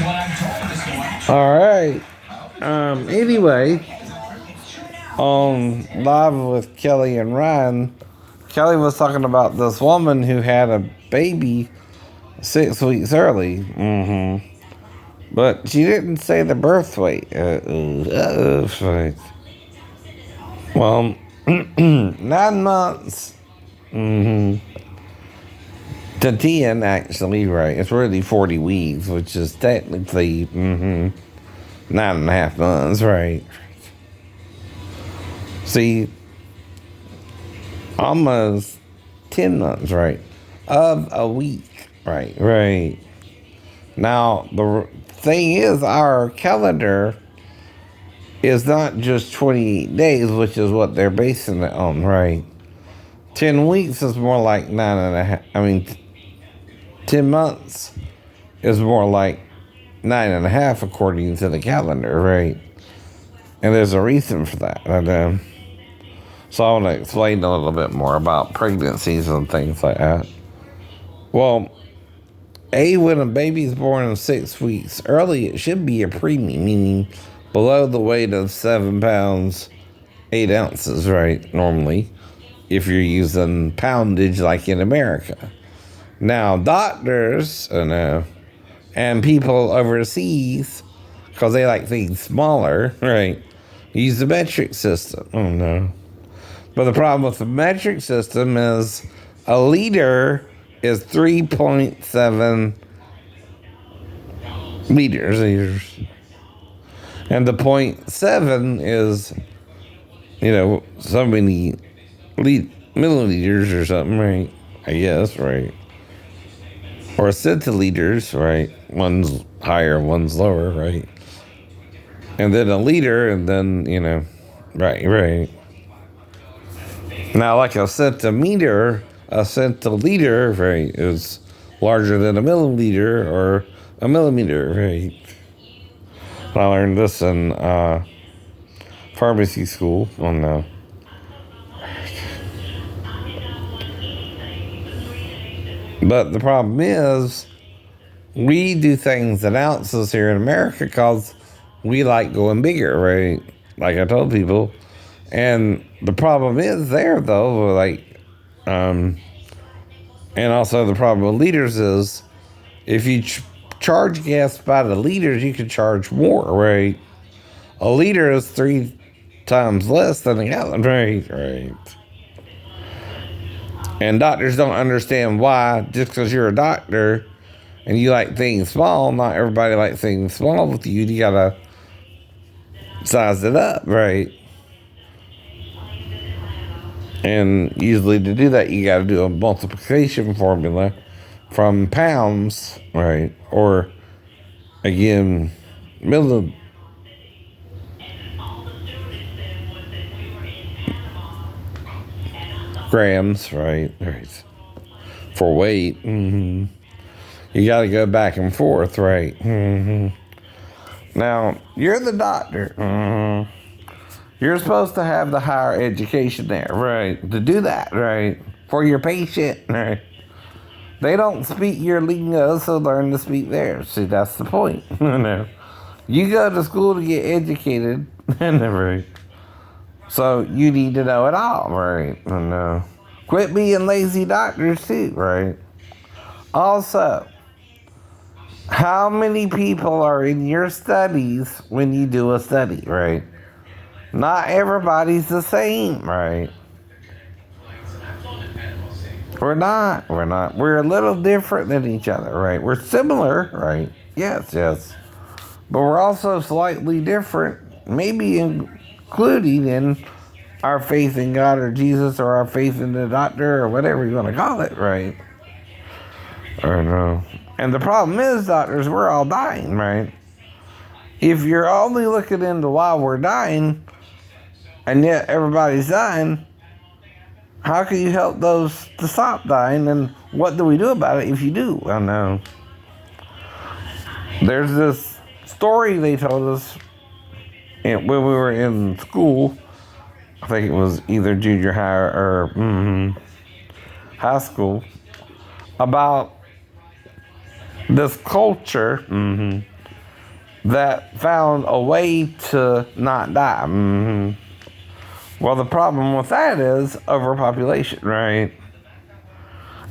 All right. Anyway, on Live with Kelly and Ryan, Kelly was talking about this woman who had a baby 6 weeks early. But she didn't say the birth weight. Well, 9 months to 10, actually, right? It's really 40 weeks, which is technically 9.5 months, right? See, almost 10 months, right? Of a week, right? Right. Now, the thing is, our calendar is not just 28 days, which is what they're basing it on, right? 10 weeks is more like 10 months is more like 9.5 according to the calendar, right? And there's a reason for that. So I want to explain a little bit more about pregnancies and things like that. Well, when a baby's born 6 weeks early, it should be a preemie, meaning below the weight of 7 pounds, 8 ounces, right? Normally, if you're using poundage like in America. Now, doctors and people overseas, because they like things smaller, right, use the metric system. Oh, no. But the problem with the metric system is a liter is 3.7 liters. And the 0.7 is, so many milliliters or something, right? I guess, right? Or centiliters, right? One's higher, one's lower, right? And then a liter, and then, right. Now, like a centiliter, right, is larger than a milliliter or a millimeter, right? I learned this in pharmacy school. Oh, no. But the problem is, we do things in ounces here in America because we like going bigger, right? Like I told people. And the problem is there, though, and also the problem with liters is if you charge gas by the liters, you can charge more, right? A liter is 3 times less than a gallon, right. And doctors don't understand why, just because you're a doctor and you like things small, not everybody likes things small with you. You gotta size it up, right? And usually to do that, you gotta do a multiplication formula from pounds, right? Or, again, grams, right? For weight. You got to go back and forth, right? Now, you're the doctor. You're supposed to have the higher education there, right? To do that, right? For your patient, right? They don't speak your lingo, so learn to speak theirs. See, that's the point. You go to school to get educated, right? So you need to know it all, right? Quit being lazy doctors too, right? Also, how many people are in your studies when you do a study, right? Not everybody's the same, right? We're not. We're a little different than each other, right? We're similar, right? Yes. But we're also slightly different, maybe including in our faith in God or Jesus or our faith in the doctor or whatever you want to call it, right? I know. And the problem is, doctors, we're all dying, right? If you're only looking into why we're dying, and yet everybody's dying, how can you help those to stop dying? And what do we do about it if you do? I know. There's this story they told us when we were in school. I think it was either junior high or high school, about this culture that found a way to not die. Well, the problem with that is overpopulation, right?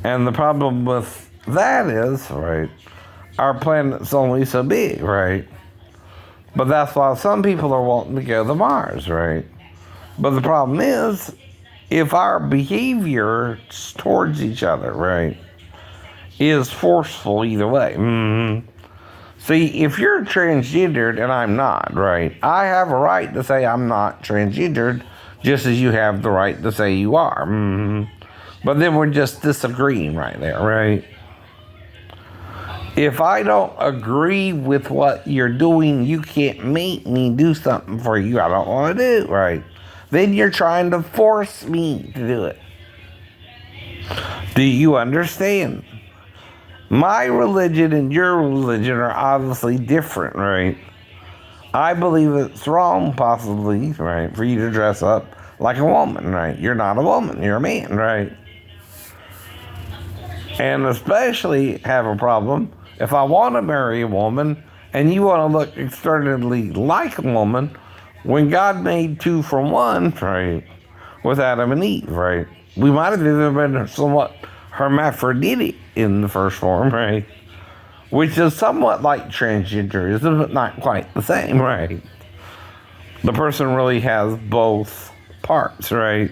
And the problem with that is, right, our planet's only so big, right? But that's why some people are wanting to go to Mars, right? But the problem is, if our behavior towards each other, right, is forceful either way. See, if you're transgendered and I'm not, right, I have a right to say I'm not transgendered, just as you have the right to say you are. But then we're just disagreeing right there, right? If I don't agree with what you're doing, you can't make me do something for you I don't want to do, right? Then you're trying to force me to do it. Do you understand? My religion and your religion are obviously different, right? I believe it's wrong, possibly, right, for you to dress up like a woman, right? You're not a woman, you're a man, right? And especially have a problem if I want to marry a woman and you want to look externally like a woman when God made two from one, right, with Adam and Eve, right? We might have even been somewhat hermaphroditic in the first form, right? Which is somewhat like transgenderism, but not quite the same, right? The person really has both parts, right?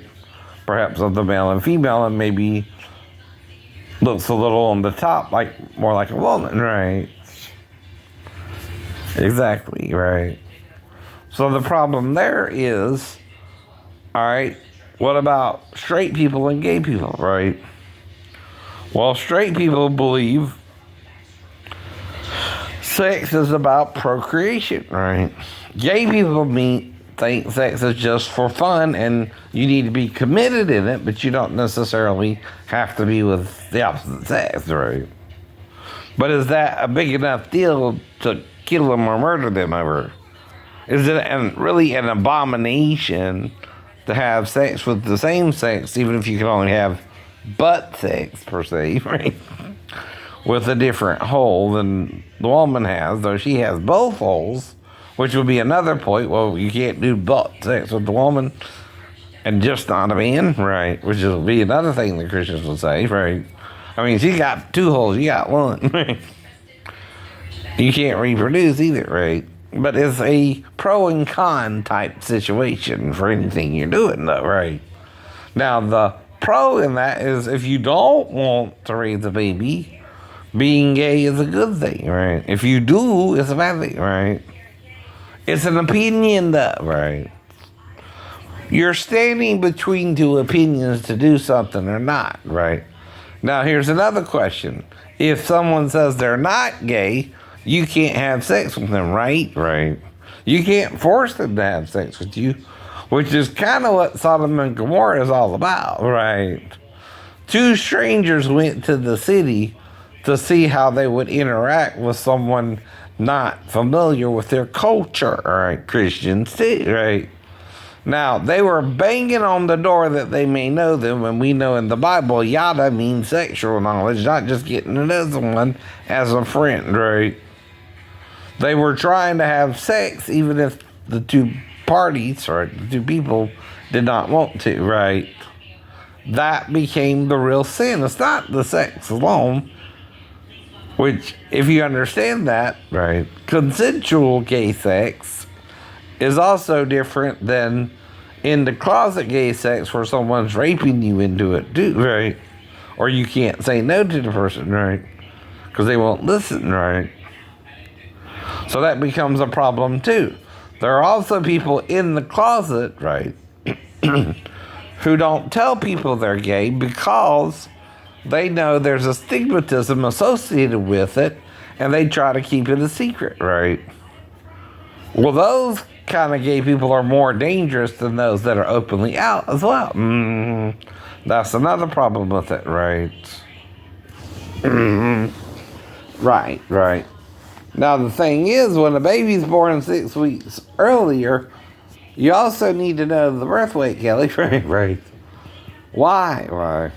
Perhaps of the male and female, and maybe looks a little on the top, like more like a woman, right? Exactly, right? So the problem there is, all right, what about straight people and gay people, right? Well, straight people believe sex is about procreation, right? Gay people think sex is just for fun and you need to be committed in it, but you don't necessarily have to be with the opposite sex, right? But is that a big enough deal to kill them or murder them over? Is it really an abomination to have sex with the same sex, even if you can only have butt sex, per se, right? With a different hole than the woman has, though she has both holes, which would be another point. Well, you can't do butt sex with the woman and just not a man, right? Which would be another thing the Christians would say, right? I mean, she got two holes, you got one, right? You can't reproduce either, right? But it's a pro and con type situation for anything you're doing, though, right? Now, the pro in that is if you don't want to raise a baby, being gay is a good thing, right? If you do, it's a bad thing, right? It's an opinion, though, right? You're standing between two opinions to do something or not, right? Now, here's another question. If someone says they're not gay, you can't have sex with them, right? Right. You can't force them to have sex with you, which is kind of what Sodom and Gomorrah is all about, right? Two strangers went to the city to see how they would interact with someone not familiar with their culture, all right? Christians too, right? Now, they were banging on the door that they may know them, and we know in the Bible, yada means sexual knowledge, not just getting to know someone as a friend, right? They were trying to have sex even if the two parties, or the two people, did not want to, right? That became the real sin. It's not the sex alone, which, if you understand that, right, consensual gay sex is also different than in the closet gay sex where someone's raping you into it too, right? Or you can't say no to the person, right? Because they won't listen, right? So that becomes a problem too. There are also people in the closet, right, who don't tell people they're gay because they know there's a stigmatism associated with it and they try to keep it a secret, right? Well, those kind of gay people are more dangerous than those that are openly out as well. That's another problem with it, right? Right. Now, the thing is, when a baby's born 6 weeks earlier, you also need to know the birth weight, Kelly. Right. Why?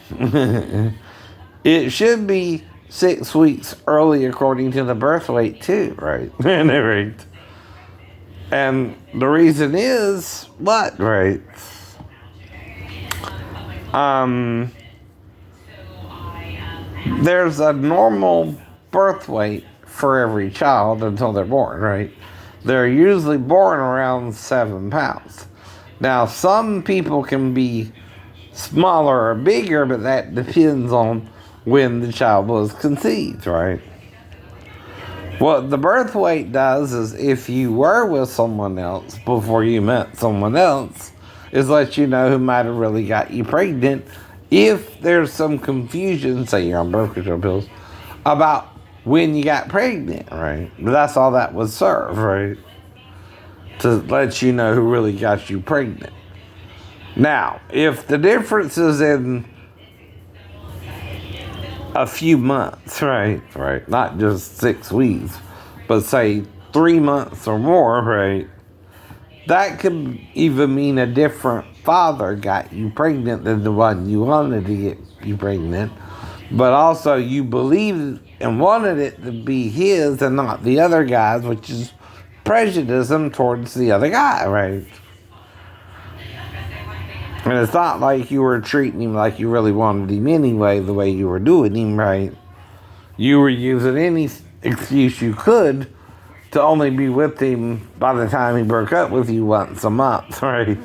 It should be 6 weeks early according to the birth weight, too, right? Right. And the reason is what, right? Um, there's a normal birth weight for every child until they're born, right? They're usually born around 7 pounds. Now, some people can be smaller or bigger, but that depends on when the child was conceived, right? What the birth weight does is if you were with someone else before you met someone else, is let you know who might have really got you pregnant if there's some confusion, say you're on birth control pills, about when you got pregnant, right? But that's all that would serve, right? To let you know who really got you pregnant. Now, if the difference is in a few months, right? Not just 6 weeks, but say 3 months or more, right? That could even mean a different father got you pregnant than the one you wanted to get you pregnant. But also you believed and wanted it to be his and not the other guy's, which is prejudice towards the other guy, right? And it's not like you were treating him like you really wanted him anyway, the way you were doing him, right? You were using any excuse you could to only be with him by the time he broke up with you once a month, right?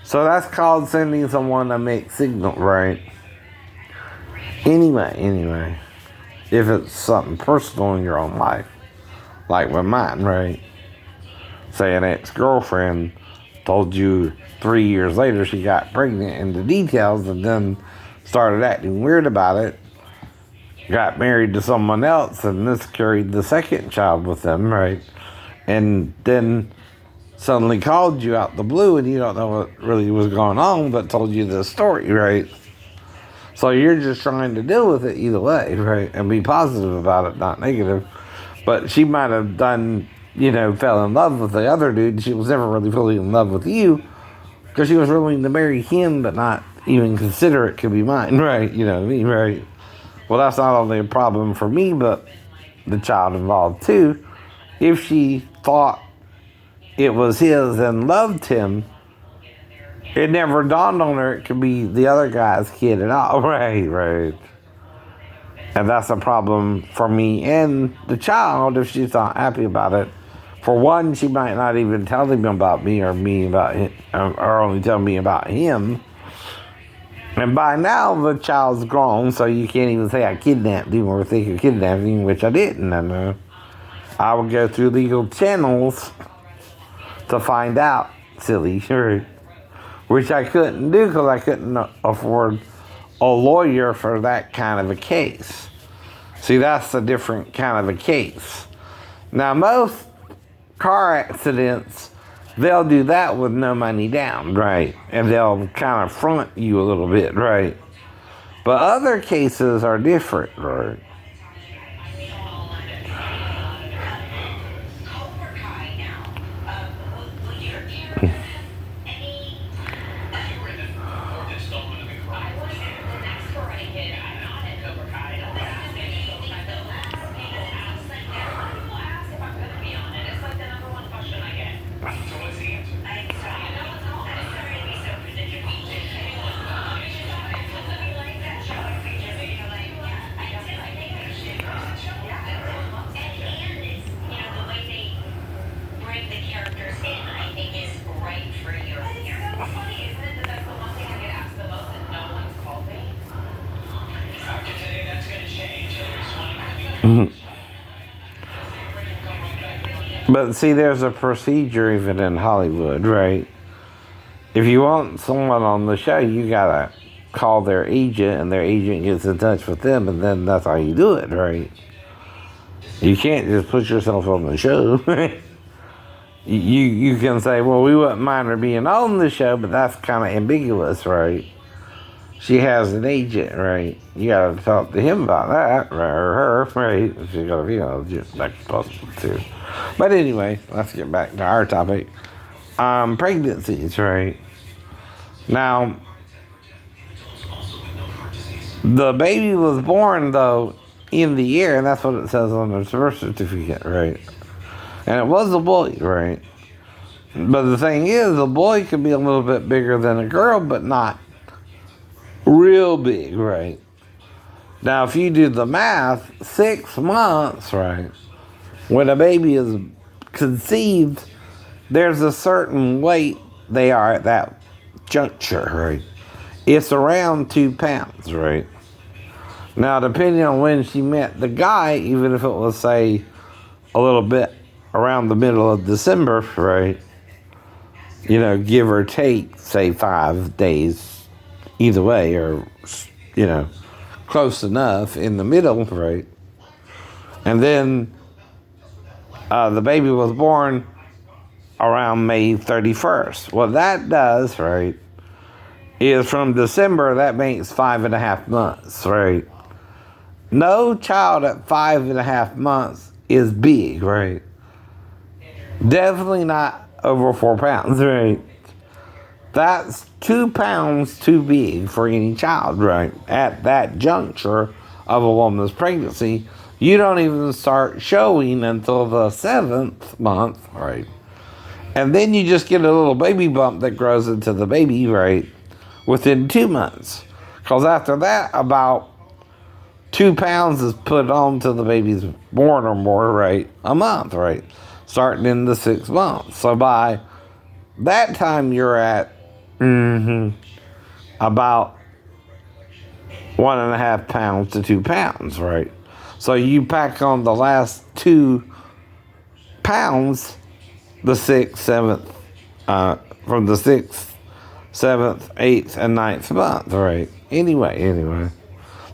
So that's called sending someone a mixed signal, right? Anyway, if it's something personal in your own life, like with mine, right? Say an ex-girlfriend told you 3 years later she got pregnant in the details and then started acting weird about it, got married to someone else and miscarried the second child with them, right? And then suddenly called you out the blue and you don't know what really was going on, but told you this story, right? So you're just trying to deal with it either way, right? And be positive about it, not negative. But she might have fell in love with the other dude. She was never really fully in love with you because she was willing to marry him, but not even consider it could be mine, right? You know what I mean, right? Well, that's not only a problem for me, but the child involved too. If she thought it was his and loved him, it never dawned on her it could be the other guy's kid at all, right? And that's a problem for me and the child if she's not happy about it. For one, she might not even tell him about me or me about him, or only tell me about him. And by now, the child's grown, so you can't even say I kidnapped him or think of kidnapping him, which I didn't. I would go through legal channels to find out, silly, sure. Which I couldn't do because I couldn't afford a lawyer for that kind of a case. See, that's a different kind of a case. Now, most car accidents, they'll do that with no money down, right? And they'll kind of front you a little bit, right? But other cases are different, right? But see, there's a procedure even in Hollywood, right? If you want someone on the show, you gotta call their agent, and their agent gets in touch with them, and then that's how you do it, right? You can't just put yourself on the show. you can say, well, we wouldn't mind her being on the show, but that's kind of ambiguous, right? She has an agent, right? You gotta talk to him about that, right? Or her, right? She's gotta be that's possible too. But anyway, let's get back to our topic. Pregnancies, right? Now, the baby was born, though, in the air, and that's what it says on the birth certificate, right? And it was a boy, right? But the thing is, a boy can be a little bit bigger than a girl, but not real big, right? Now, if you do the math, 6 months, right, when a baby is conceived, there's a certain weight they are at that juncture, right? It's around 2 pounds, right? Now, depending on when she met the guy, even if it was, say, a little bit around the middle of December, right? You know, give or take, say, 5 days either way, or, you know, close enough in the middle, right? And then the baby was born around May 31st. What that does, right, is from December, that makes 5.5 months, right? No child at 5.5 months is big, right? Definitely not over 4 pounds, right? That's 2 pounds too big for any child, right? At that juncture of a woman's pregnancy, you don't even start showing until the 7th month, right? And then you just get a little baby bump that grows into the baby, right, within 2 months. Because after that, about 2 pounds is put on till the baby's born or more, right? A month, right? Starting in the 6th month. So by that time, you're at about 1.5 pounds to 2 pounds, right? So you pack on the last 2 pounds, the 6th, 7th, from the 6th, 7th, 8th, and 9th month, right? Anyway.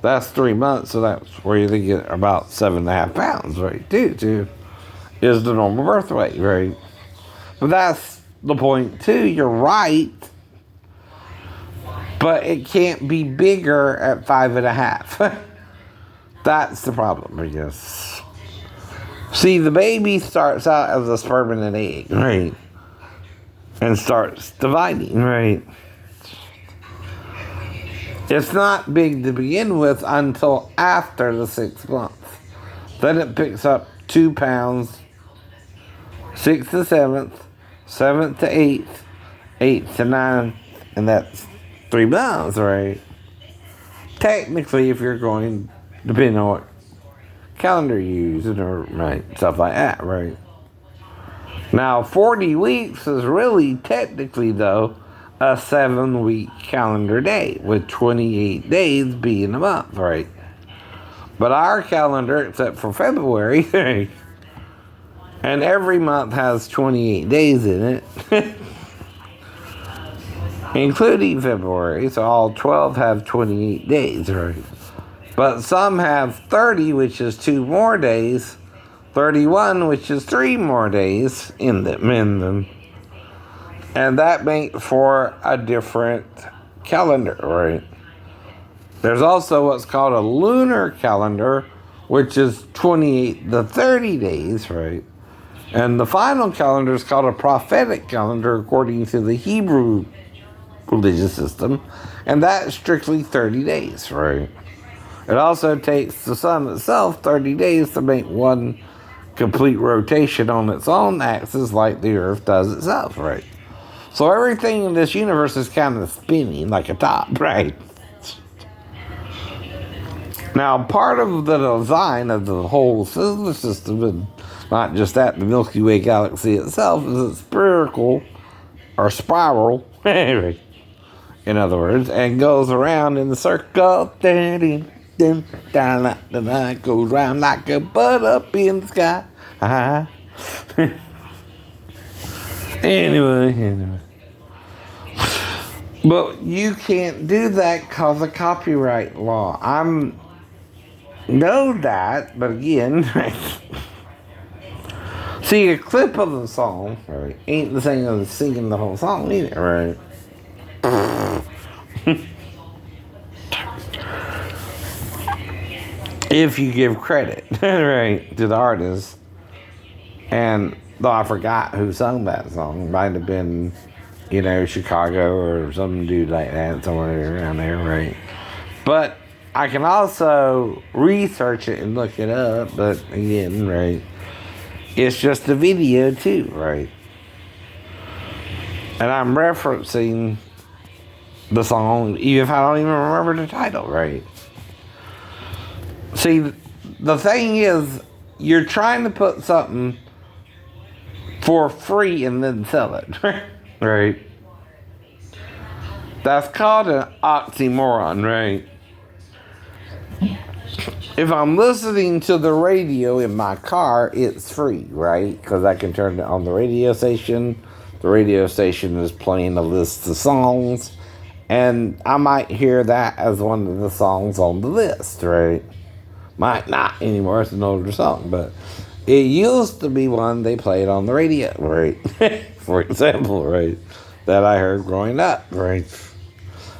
That's 3 months, so that's where you get about 7.5 pounds, right? Two is the normal birth weight, right? But that's the point, too. You're right. But it can't be bigger at 5.5. That's the problem, I guess. See, the baby starts out as a sperm and an egg, right? And starts dividing, right? It's not big to begin with until after the 6th month. Then it picks up 2 pounds, 6th to 7th, 7th to 8th, 8th to 9th, and that's 3 months, right? Technically, if you're going, depending on what calendar you use, or right, stuff like that, right? Now, 40 weeks is really technically, though, a 7-week calendar day, with 28 days being a month, right? But our calendar, except for February, and every month has 28 days in it, including February, so all 12 have 28 days, right? But some have 30, which is 2 more days, 31, which is 3 more days in them. And that makes for a different calendar, right? There's also what's called a lunar calendar, which is 28 to 30 days, right? And the final calendar is called a prophetic calendar, according to the Hebrew religious system. And that's strictly 30 days, right? It also takes the sun itself 30 days to make one complete rotation on its own axis, like the Earth does itself, right? So everything in this universe is kind of spinning like a top, right? Now, part of the design of the whole solar system, and not just that, the Milky Way galaxy itself, is it's spherical, or spiral, anyway, in other words, and goes around in the circle, the night goes round like a butt up in the sky. Anyway. But you can't do that because of copyright law. Know that, but again, see, a clip of the song, right, ain't the same as singing the whole song either, right? If you give credit, right, to the artist. And though I forgot who sung that song, it might have been, Chicago or some dude like that, somewhere around there, right? But I can also research it and look it up, but again, right, it's just a video too, right? And I'm referencing the song, even if I don't even remember the title, right? See, the thing is, you're trying to put something for free and then sell it, right? That's called an oxymoron, right? If I'm listening to the radio in my car, it's free, right? Because I can turn it on the radio station. The radio station is playing a list of songs, and I might hear that as one of the songs on the list, right? Might not anymore, it's an older song, but it used to be one they played on the radio, right? For example, right? That I heard growing up, right?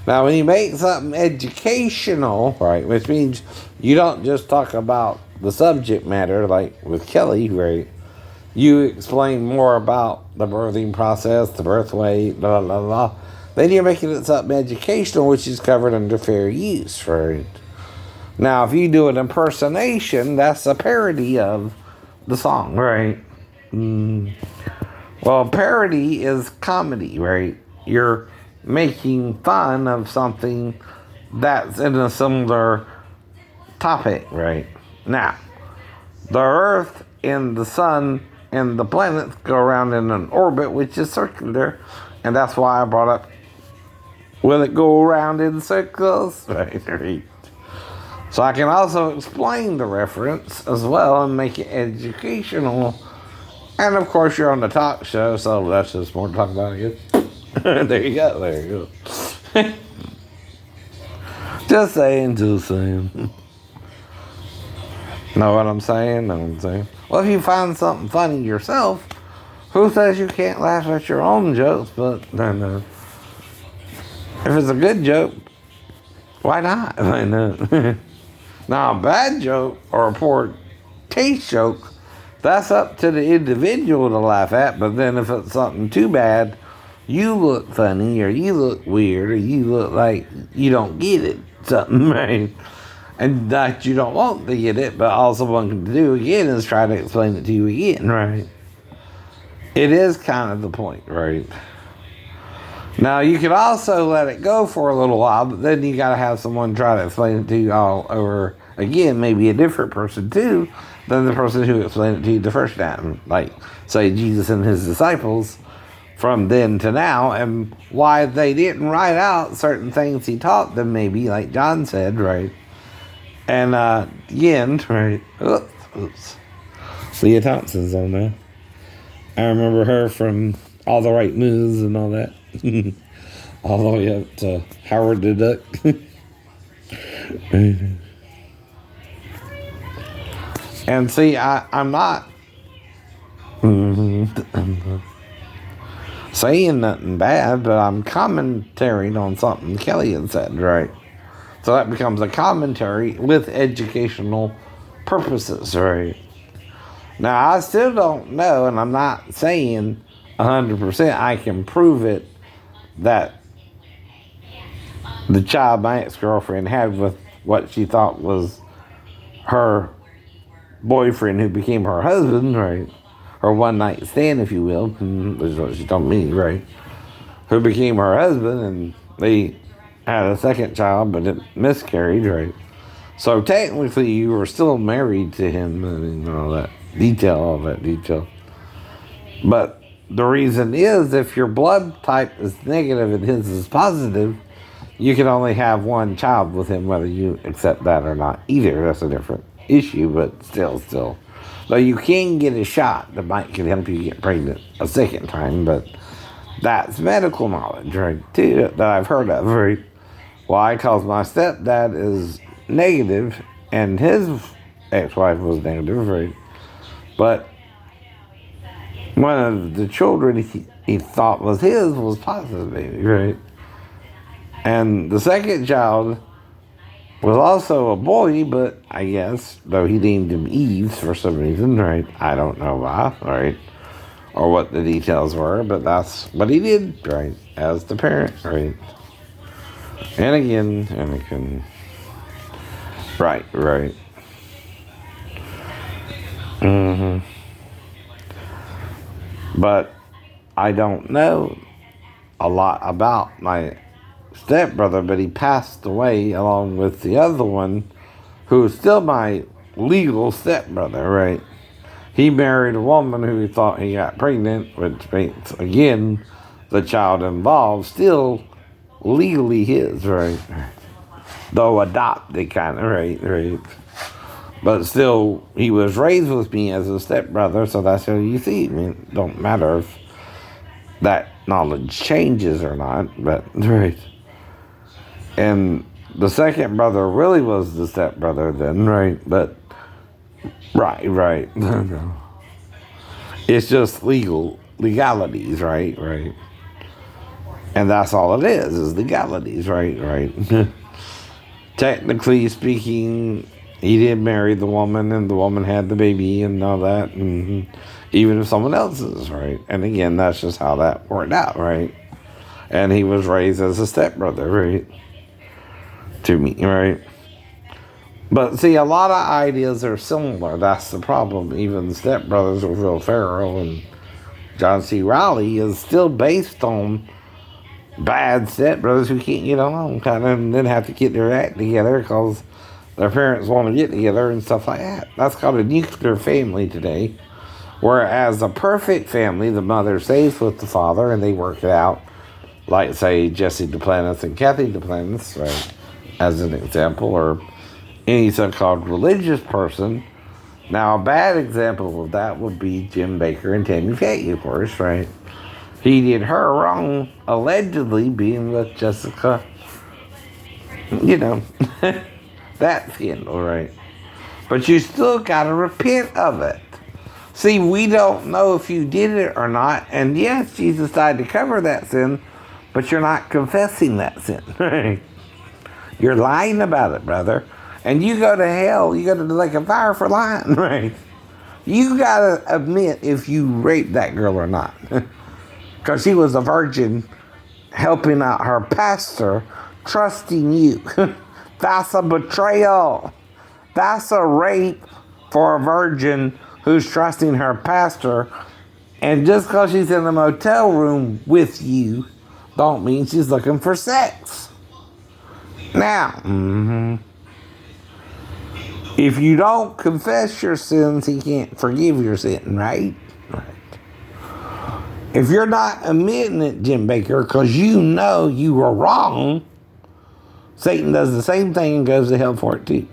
Now, when you make something educational, right, which means you don't just talk about the subject matter, like with Kelly, right? You explain more about the birthing process, the birth weight, blah, blah, blah. Then you're making it something educational, which is covered under fair use, right? Now, if you do an impersonation, that's a parody of the song, right? Well, parody is comedy, right? You're making fun of something that's in a similar topic, right? Now, the Earth and the Sun and the planets go around in an orbit which is circular, and that's why I brought up, will it go around in circles? Right. So I can also explain the reference as well and make it educational. And of course, you're on the talk show, so that's just more to talk about, I guess. There you go. Just saying. Know what I'm saying? Well, if you find something funny yourself, who says you can't laugh at your own jokes? But then, if it's a good joke, why not? Now, a bad joke or a poor taste joke, that's up to the individual to laugh at. But then if it's something too bad, you look funny, or you look weird, or you look like you don't get it, something, right? And that you don't want to get it, but all someone can do again is try to explain it to you again, right? It is kind of the point, right? Now, you can also let it go for a little while, but then you got to have someone try to explain it to you all over again, maybe a different person too, than the person who explained it to you the first time. Like, say, Jesus and his disciples from then to now, and why they didn't write out certain things he taught them, maybe, like John said, right? And again, right? Oops. Leah Thompson's on there. I remember her from All the Right Moves and all that. All the way up to Howard the Duck. And see, I'm not saying nothing bad, but I'm commentating on something Kelly had said, right? So that becomes a commentary with educational purposes, right? Now, I still don't know, and I'm not saying 100% I can prove it, that the child my ex-girlfriend had with what she thought was her boyfriend who became her husband, right? Her one-night stand, if you will, is what she told me, right? Who became her husband, and they had a second child, but it miscarried, right? So technically, you were still married to him, and all that detail. But the reason is, if your blood type is negative and his is positive, you can only have one child with him, whether you accept that or not. Either, that's a different issue, but still. Though you can get a shot that might can help you get pregnant a second time, but that's medical knowledge, right, too, that I've heard of, right? Why? Because my stepdad is negative, and his ex-wife was negative, right? But one of the children he thought was his was positive, baby, right? And the second child was also a boy, but I guess, though he named him Eve for some reason, right? I don't know why, right? Or what the details were, but that's what he did, right? As the parent, right? And again. Right. But I don't know a lot about my stepbrother, but he passed away along with the other one, who is still my legal stepbrother, right? He married a woman who he thought he got pregnant, which makes, again, the child involved still legally his, right? Though adopted, kind of, right? But still, he was raised with me as a stepbrother, so that's how you see. I mean, it don't matter if that knowledge changes or not, but, right. And the second brother really was the stepbrother then, right? But, right. It's just legalities, right? And that's all it is legalities, right? Technically speaking, he did marry the woman, and the woman had the baby and all that, and even if someone else's, right? And again, that's just how that worked out, right? And he was raised as a stepbrother, right? To me, right? But see, a lot of ideas are similar. That's the problem. Even stepbrothers with Will Ferrell and John C. Reilly is still based on bad stepbrothers who can't get along, kind of, and then have to get their act together because their parents want to get together and stuff like that. That's called a nuclear family today. Whereas a perfect family, the mother stays with the father and they work it out. Like, say, Jesse Duplantis and Kathy Duplantis, right, as an example, or any so-called religious person. Now, a bad example of that would be Jim Baker and Tammy Faye, of course, right? He did her wrong, allegedly being with Jessica, that scandal, right? But you still gotta repent of it. See, we don't know if you did it or not, and yes, Jesus died to cover that sin, but you're not confessing that sin, right? You're lying about it, brother. And you go to hell, you go to the lake of fire for lying, right? You gotta admit if you raped that girl or not. Because she was a virgin helping out her pastor, trusting you. That's a betrayal. That's a rape for a virgin who's trusting her pastor. And just because she's in a motel room with you, don't mean she's looking for sex. Now, if you don't confess your sins, he can't forgive your sin, right? If you're not admitting it, Jim Baker, because you know you were wrong, Satan does the same thing and goes to hell for it too.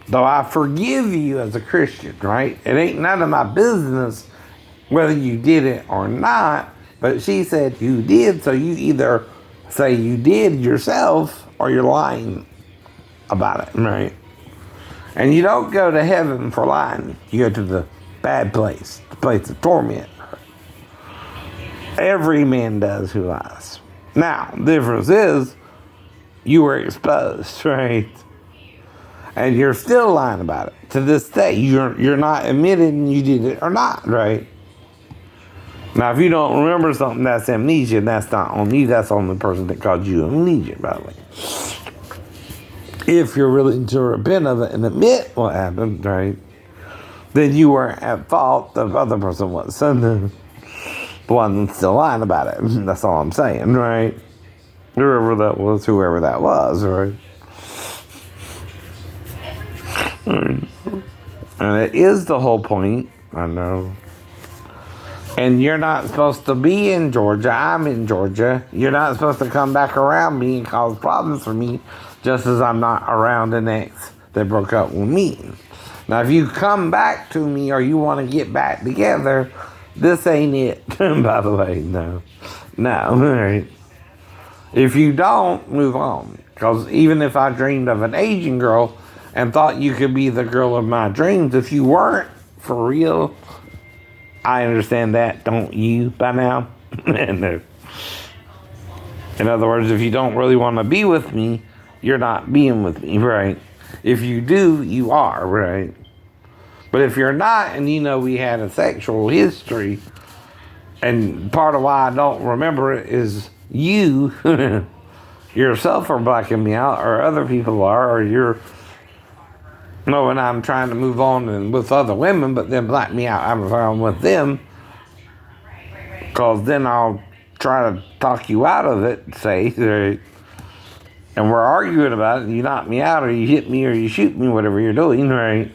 Though I forgive you as a Christian, right? It ain't none of my business whether you did it or not, but she said you did, so you either say you did yourself or you're lying about it, right? And you don't go to heaven for lying. You go to the bad place, the place of torment. Every man does who lies. Now, the difference is you were exposed, right? And you're still lying about it. To this day, you're not admitting you did it or not, right? Now, if you don't remember something, that's amnesia. That's not on you. That's on the person that caused you amnesia, by the way. If you're willing to repent of it and admit what happened, right, then you weren't at fault. The other person was. So the one still lying about it. That's all I'm saying, right? Whoever that was, right? And it is the whole point, I know. And you're not supposed to be in Georgia. I'm in Georgia. You're not supposed to come back around me and cause problems for me, just as I'm not around an ex that broke up with me. Now, if you come back to me or you want to get back together, this ain't it, by the way. No. All right. If you don't, move on. Because even if I dreamed of an Asian girl and thought you could be the girl of my dreams, if you weren't for real, I understand that, don't you, by now? No. In other words, if you don't really want to be with me, you're not being with me, right? If you do, you are, right? But if you're not, and you know we had a sexual history, and part of why I don't remember it is you yourself are blacking me out, or other people are, or you're knowing I'm trying to move on and with other women, but then black me out. I'm with them. Because then I'll try to talk you out of it, say, and we're arguing about it, and you knock me out, or you hit me, or you shoot me, whatever you're doing, right?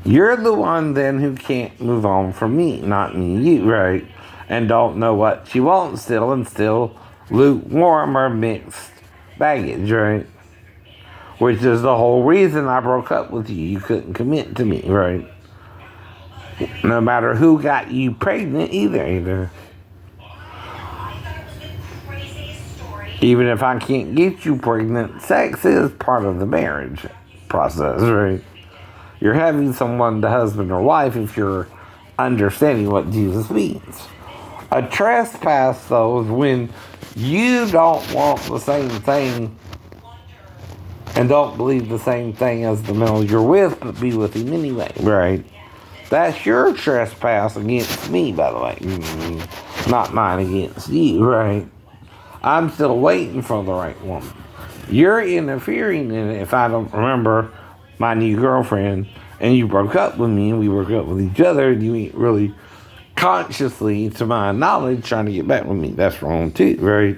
You're the one then who can't move on from me, not me, you, right? And don't know what you want still, and still lukewarm or mixed baggage, right? Which is the whole reason I broke up with you. You couldn't commit to me, right? No matter who got you pregnant either. Even if I can't get you pregnant, sex is part of the marriage process, right? You're having someone, the husband or wife, if you're understanding what Jesus means. A trespass, though, is when you don't want the same thing and don't believe the same thing as the male you're with, but be with him anyway, right? That's your trespass against me, by the way. Not mine against you, right? I'm still waiting for the right woman. You're interfering in it. If I don't remember my new girlfriend and you broke up with me and we broke up with each other and you ain't really consciously, to my knowledge, trying to get back with me, that's wrong too, right?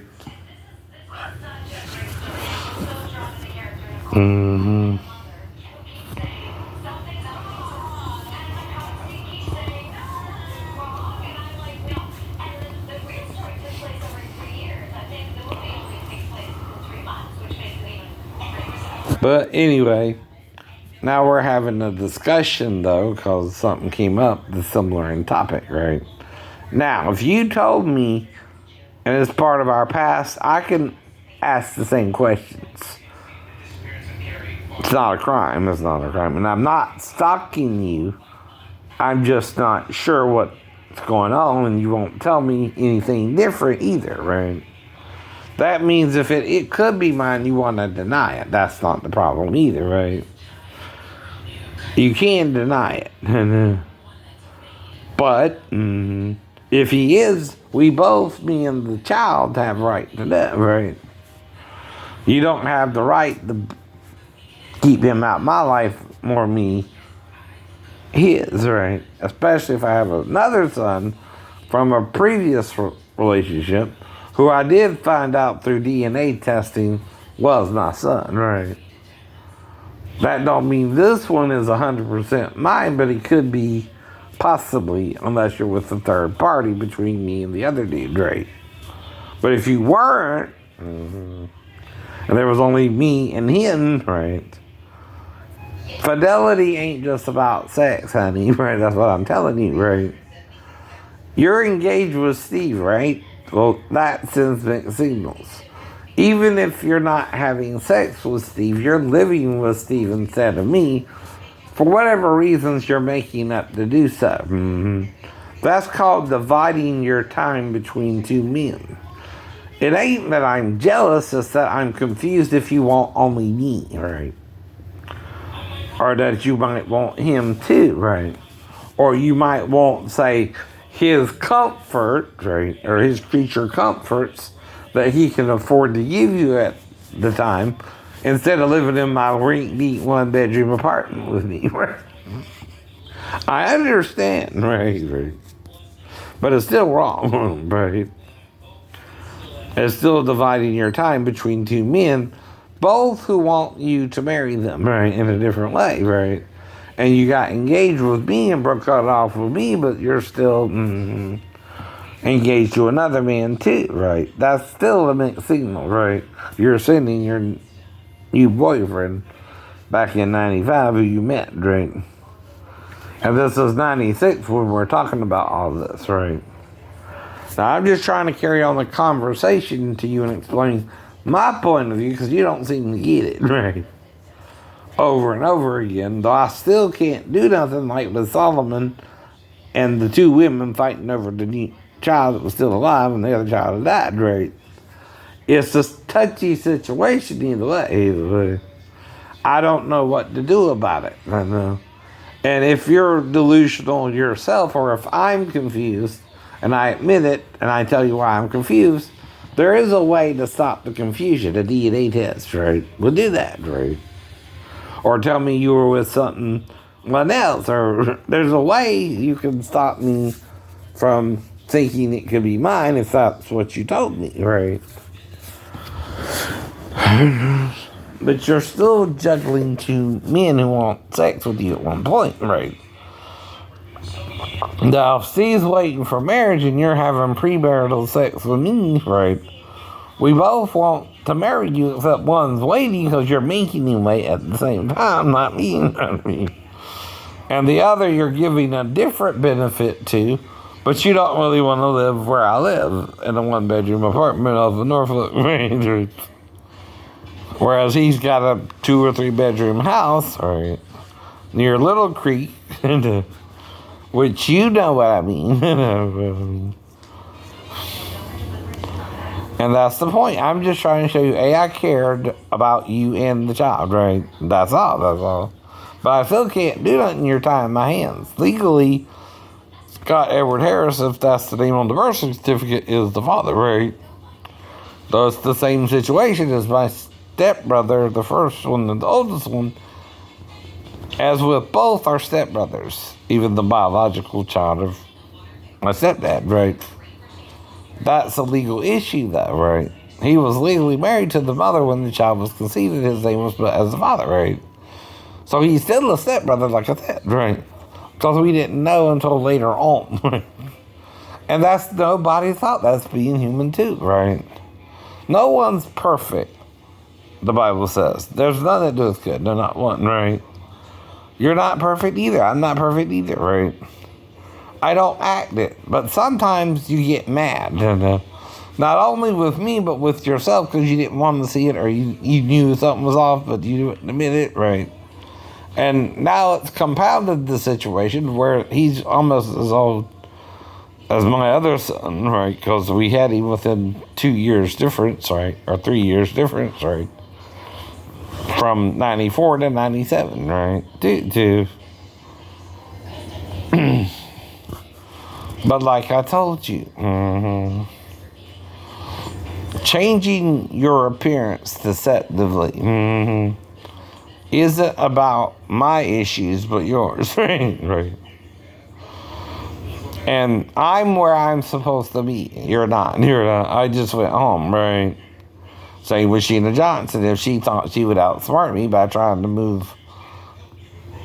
Mm-hmm. But anyway, now we're having a discussion, though, because something came up that's similar in topic, right? Now, if you told me, and it's part of our past, I can ask the same questions. It's not a crime. It's not a crime. And I'm not stalking you. I'm just not sure what's going on, and you won't tell me anything different either, right? That means if it could be mine, you want to deny it. That's not the problem either, right? You can deny it. But if he is, we both, me and the child, have right to that, right? You don't have the right to keep him out of my life more me his, right? Especially if I have another son from a previous relationship who I did find out through DNA testing was my son, right? That don't mean this one is 100% mine, but it could be possibly, unless you're with a third party between me and the other dude, right? But if you weren't, and there was only me and him, right? Fidelity ain't just about sex, honey, right? That's what I'm telling you, right? You're engaged with Steve, right? Well, that sends mixed signals. Even if you're not having sex with Steve, you're living with Steve instead of me. For whatever reasons you're making up to do so. That's called dividing your time between two men. It ain't that I'm jealous, it's that I'm confused if you want only me, right? Or that you might want him too, right? Or you might want, say, his comfort, right, or his creature comforts that he can afford to give you at the time, instead of living in my rink-deep one-bedroom apartment with me, right? I understand, right? But it's still wrong, right? It's still dividing your time between two men, both who want you to marry them, right, in a different way, right? And you got engaged with me and broke it off with me, but you're still engaged to another man too, right? That's still a mixed signal, right? You're sending your new boyfriend back in 95 who you met, right? And this is 96 when we're talking about all this, right? Now, I'm just trying to carry on the conversation to you and explain my point of view because you don't seem to get it, right? Over and over again, though I still can't do nothing like with Solomon and the two women fighting over the new child that was still alive and the other child had died, right? It's a touchy situation either way. I don't know what to do about it. I know. And if you're delusional yourself, or if I'm confused, and I admit it, and I tell you why I'm confused, there is a way to stop the confusion, a DNA test, right? We'll do that, right? Or tell me you were with someone else, or there's a way you can stop me from thinking it could be mine if that's what you told me, right? But you're still juggling two men who want sex with you at one point, right? Now, if Steve's waiting for marriage and you're having premarital sex with me, right? We both want to marry you, except one's waiting because you're making him wait at the same time, not me, you know what I mean? And the other you're giving a different benefit to, but you don't really want to live where I live, in a one-bedroom apartment off the Norfolk Range. Whereas he's got a 2 or 3 bedroom house, right, near Little Creek, which you know what I mean. And that's the point. I'm just trying to show you, I cared about you and the child, right? That's all. But I still can't do nothing. You're tying my hands. Legally, Scott Edward Harris, if that's the name on the birth certificate, is the father, right? So it's the same situation as my stepbrother, the first one and the oldest one. As with both our stepbrothers, even the biological child of my stepdad, right? That's a legal issue, though, right? He was legally married to the mother when the child was conceived. His name was as the father, right? So he's still a stepbrother, like I said, right? Because we didn't know until later on. And that's, nobody thought that's being human too, right? No one's perfect, the Bible says. There's none that does good. They're not one, right? You're not perfect either. I'm not perfect either, right? I don't act it. But sometimes you get mad. Not only with me, but with yourself because you didn't want to see it or you knew something was off, but you didn't admit it, right? And now it's compounded the situation where he's almost as old as my other son, right? Because we had him within 2 years difference, right? Or 3 years difference, right? From 94 to 97, right? But like I told you, changing your appearance deceptively isn't about my issues, but yours, right? And I'm where I'm supposed to be. You're not. I just went home, right? Same with Sheena Johnson. If she thought she would outsmart me by trying to move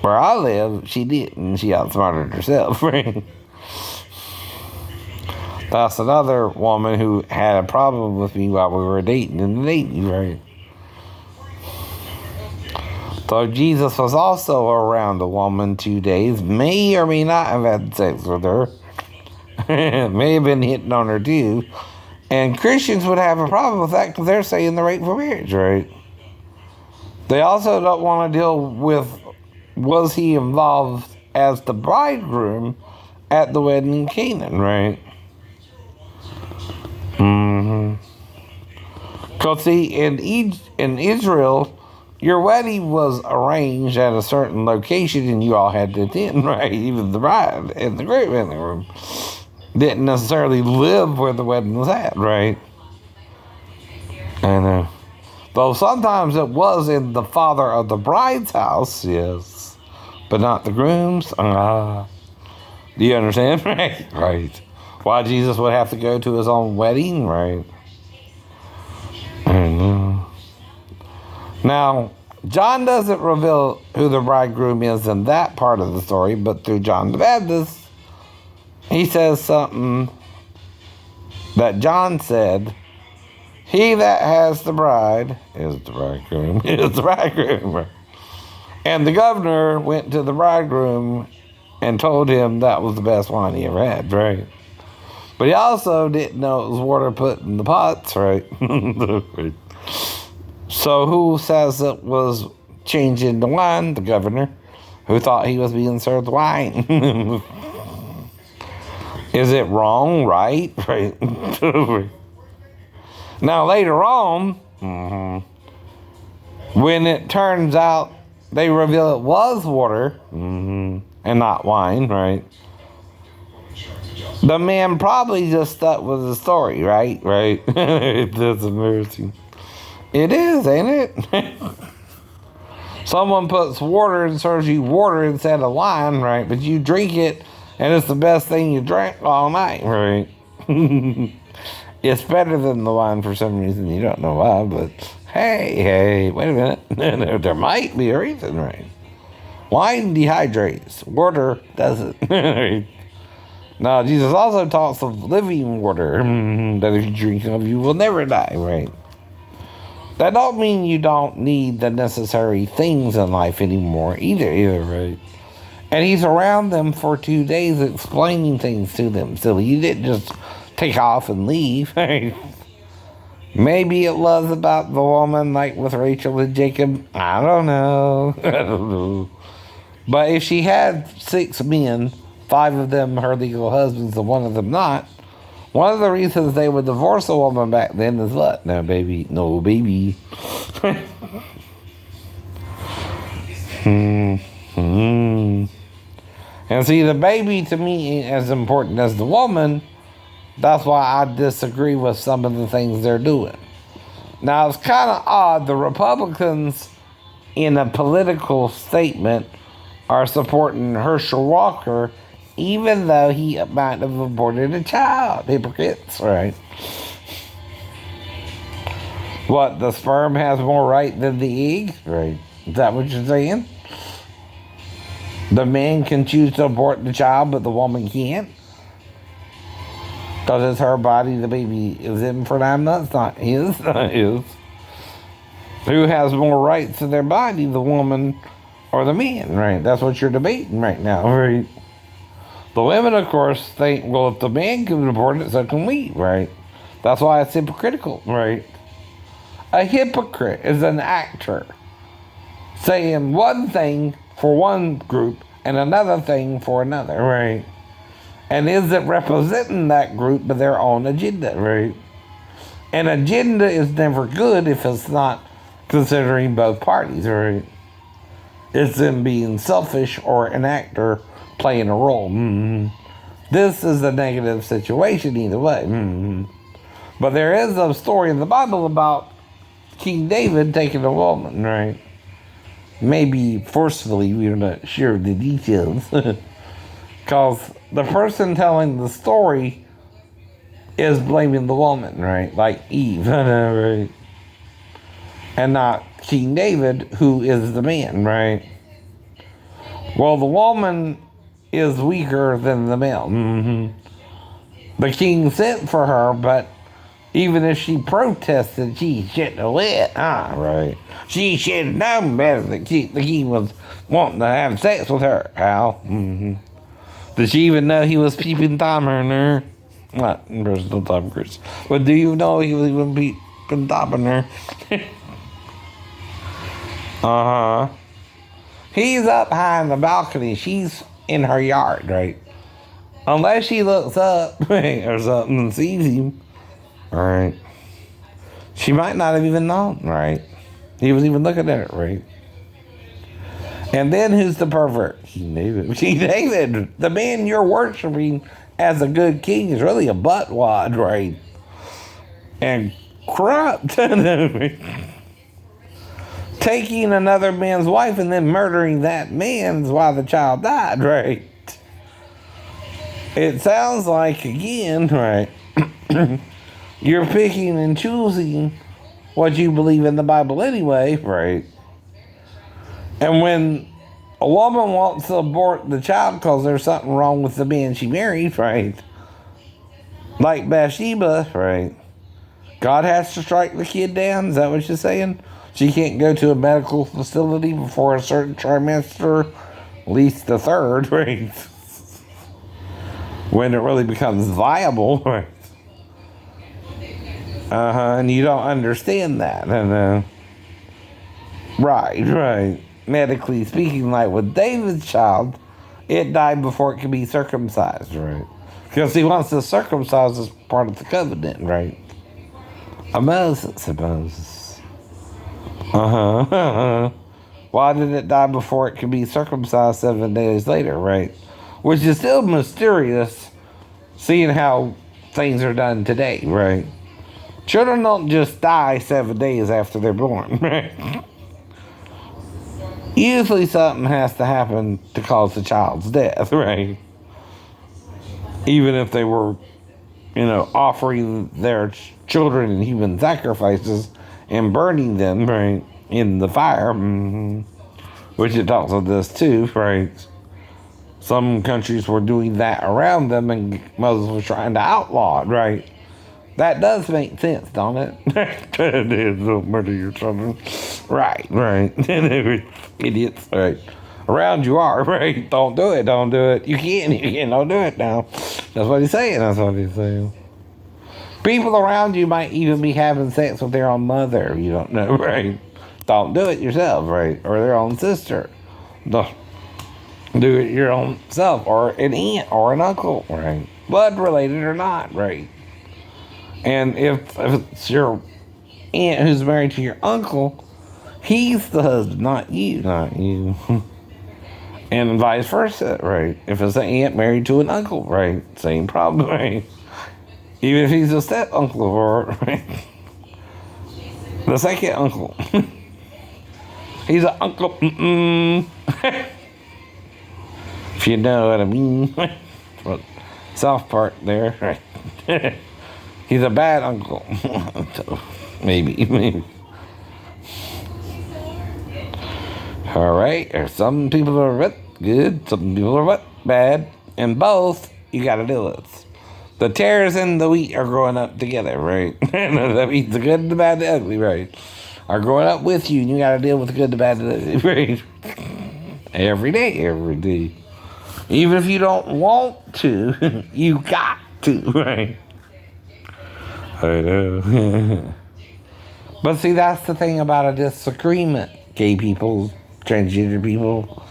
where I live, she didn't. She outsmarted herself, right? That's another woman who had a problem with me while we were dating in the dating, right? So Jesus was also around a woman 2 days, may or may not have had sex with her, may have been hitting on her too, and Christians would have a problem with that because they're saying the right for marriage, right? They also don't want to deal with, was he involved as the bridegroom at the wedding in Canaan, right? Because see, in Israel, your wedding was arranged at a certain location and you all had to attend, right? Even the bride and the groom in the room didn't necessarily live where the wedding was at, right? And though sometimes it was in the father of the bride's house, yes, but not the groom's. Do you understand? Right. Why Jesus would have to go to his own wedding, right? Now, John doesn't reveal who the bridegroom is in that part of the story, but through John the Baptist, he says something that John said, he that has the bride is the bridegroom, is the bridegroom. And the governor went to the bridegroom and told him that was the best wine he ever had, right? But he also didn't know it was water put in the pots, right? So who says it was changing the wine? The governor, who thought he was being served wine. Is it wrong, right? Now later on, when it turns out they reveal it was water and not wine, right? The man probably just stuck with the story, right? That's embarrassing. It is, ain't it? Someone puts water and serves you water instead of wine, right? But you drink it, and it's the best thing you drank all night, right? It's better than the wine for some reason. You don't know why, but hey, wait a minute. There might be a reason, right? Wine dehydrates. Water doesn't. Now, Jesus also talks of living water that if you drink of, you will never die, right? That don't mean you don't need the necessary things in life anymore either, right? And he's around them for 2 days explaining things to them. So he didn't just take off and leave. Maybe it was about the woman like with Rachel and Jacob. I don't know. But if she had 6 men, 5 of them her legal husbands and 1 of them not, one of the reasons they would divorce a woman back then is what? No, baby. And see, the baby to me ain't as important as the woman. That's why I disagree with some of the things they're doing. Now, it's kind of odd. The Republicans, in a political statement, are supporting Herschel Walker, even though he might have aborted a child. Hypocrites, right? What, the sperm has more right than the egg? Right. Is that what you're saying? The man can choose to abort the child, but the woman can't? Because it's her body the baby is in for 9 months, not his. Not his. Who has more rights to their body, the woman or the man, right? That's what you're debating right now, right? The women, of course, think, well, if the man can abort it, so can we, right? That's why it's hypocritical, right? A hypocrite is an actor saying one thing for one group and another thing for another, right? And is it representing that group but their own agenda, right? An agenda is never good if it's not considering both parties, right? It's them being selfish or an actor playing a role. This is a negative situation either way. But there is a story in the Bible about King David taking a woman, right? Maybe forcefully, we're not sure of the details. Because the person telling the story is blaming the woman, right? Like Eve, right? And not King David, who is the man, right? Well, the woman is weaker than the male. The king sent for her, but even if she protested, she shouldn't have went. Right. She should have known better that the king was wanting to have sex with her, Al. Did she even know he was peeping Tom on her? Not in personal time, Chris. But do you know he was even peeping Tom on her? He's up high in the balcony. She's in her yard, right? Unless she looks up or something and sees him, right? She might not have even known, right? He was even looking at her, right? And then who's the pervert? King David. King David, the man you're worshiping as a good king, is really a buttwad, right? And corrupt. Taking another man's wife and then murdering that man's while the child died, right? It sounds like, again, right, you're picking and choosing what you believe in the Bible anyway, right? And when a woman wants to abort the child because there's something wrong with the man she married, right? Like Bathsheba, right? God has to strike the kid down? Is that what you're saying? She can't go to a medical facility before a certain trimester, at least the third, right? When it really becomes viable, right? And you don't understand that. And right. Medically speaking, like with David's child, it died before it could be circumcised, right? Because he wants to circumcise as part of the covenant, right? Moses. Why did it die before it could be circumcised 7 days later, right? Which is still mysterious, seeing how things are done today, right? Children don't just die 7 days after they're born, right? Usually something has to happen to cause the child's death, right? Even if they were offering their children in human sacrifices and burning them, right, in the fire, which it talks of this too, right? Some countries were doing that around them, and Moses was trying to outlaw it, right? That does make sense, don't it? Don't murder your children. Right. Idiots, right? Around you are, right? Don't do it. You can't, don't do it now. That's what he's saying. People around you might even be having sex with their own mother. You don't know, right? Don't do it yourself, right? Or their own sister. Don't do it your own self, or an aunt or an uncle, right? Blood related or not, right? And if it's your aunt who's married to your uncle, he's the husband, not you. And vice versa, right? If it's an aunt married to an uncle, right? Same problem, right? Even if he's a step uncle or, right? The second uncle. He's an uncle. If you know what I mean. South Park there, right? He's a bad uncle. maybe. All right. Some people are good, some people are bad, and both you got to deal with. The tares and the wheat are growing up together, right? That means the good, the bad, the ugly, right? Are growing up with you, and you got to deal with the good, the bad, the ugly, right? Every day. Even if you don't want to, you got to, right? I know. But see, that's the thing about a disagreement, gay people, transgender people.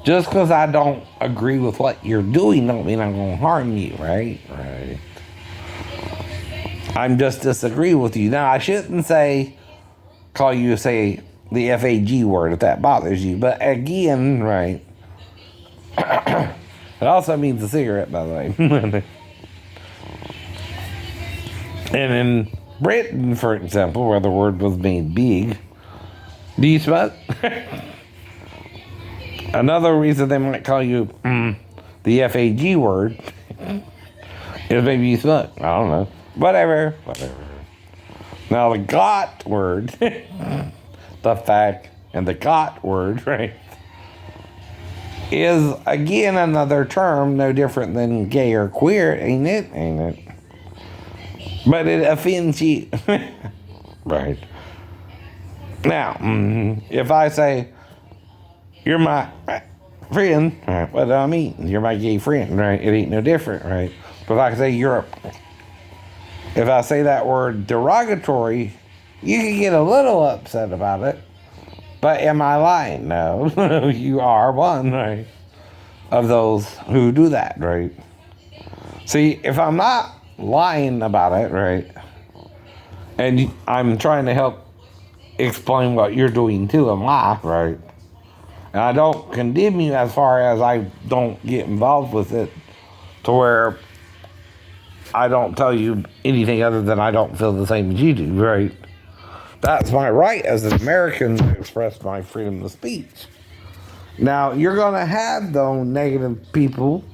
Just because I don't agree with what you're doing don't mean I'm going to harm you, right? Right. I'm just disagree with you. Now, I shouldn't call you, say, the FAG word if that bothers you. But again, right, it also means a cigarette, by the way. And in Britain, for example, where the word was made big, do you smoke? Another reason they might call you the FAG word is maybe you smoke. I don't know. Whatever. Now the got word, the fact and the got word, right, is again another term no different than gay or queer, ain't it? But it offends you. Right. Now, if I say, you're my friend, right, what do I mean? You're my gay friend, right? It ain't no different, right? But if I say if I say that word derogatory, you can get a little upset about it. But am I lying? No. You are one, right, of those who do that, right? See, if I'm not lying about it, right, and I'm trying to help explain what you're doing to them, right, and I don't condemn you as far as I don't get involved with it to where I don't tell you anything other than I don't feel the same as you do, right? That's my right as an American to express my freedom of speech. Now, you're going to have, though, negative people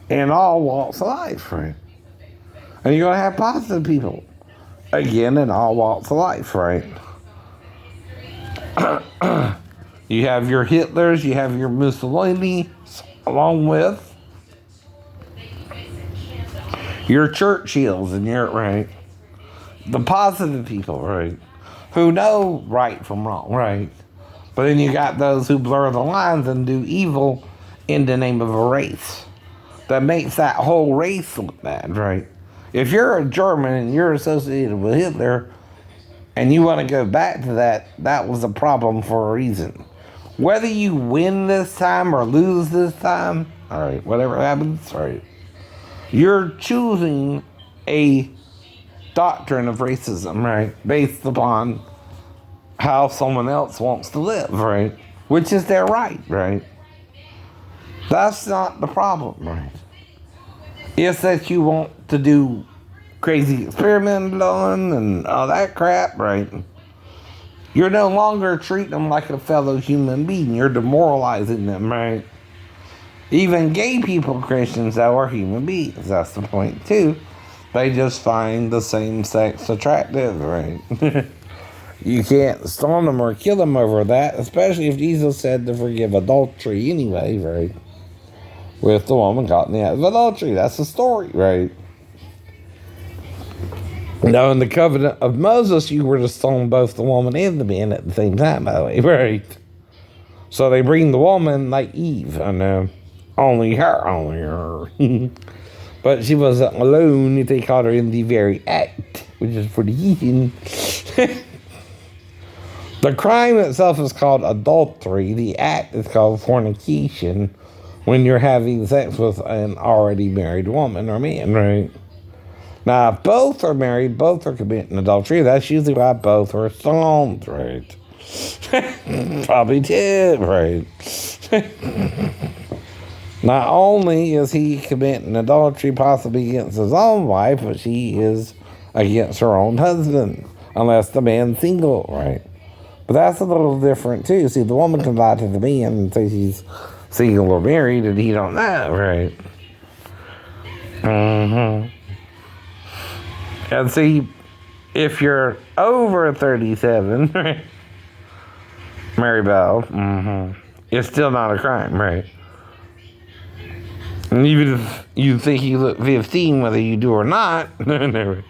in all walks of life, right? And you're going to have positive people, again, in all walks of life, right? You have your Hitlers, you have your Mussolini, along with your Churchills, and your, right, the positive people, right, who know right from wrong, right? But then you got those who blur the lines and do evil in the name of a race. That makes that whole race look bad, right? If you're a German and you're associated with Hitler and you want to go back to that, that was a problem for a reason. Whether you win this time or lose this time, all right, whatever happens, all right, you're choosing a doctrine of racism, right, based upon how someone else wants to live, right, which is their right, right? That's not the problem, right? It's that you want to do crazy experimenting on and all that crap, right? You're no longer treating them like a fellow human being. You're demoralizing them, right? Even gay people, Christians, though, are human beings. That's the point, too. They just find the same sex attractive, right? You can't stone them or kill them over that, especially if Jesus said to forgive adultery anyway, right? With the woman caught in the act of adultery. That's the story, right? Now, in the covenant of Moses, you were to stone both the woman and the man at the same time, by the way, right? So they bring the woman like Eve, and only her. But she wasn't alone if they caught her in the very act, which is for the heathen. The crime itself is called adultery. The act is called fornication when you're having sex with an already married woman or man, right? Now, if both are married, both are committing adultery. That's usually why both are stoned, right? Probably did, right? Not only is he committing adultery possibly against his own wife, but she is against her own husband, unless the man's single, right? But that's a little different, too. See, the woman can lie to the man and say she's single or married, and he don't know, right? And see, if you're over 37, right? Mary Bell, it's still not a crime, right? And even if you think you look 15, whether you do or not, never.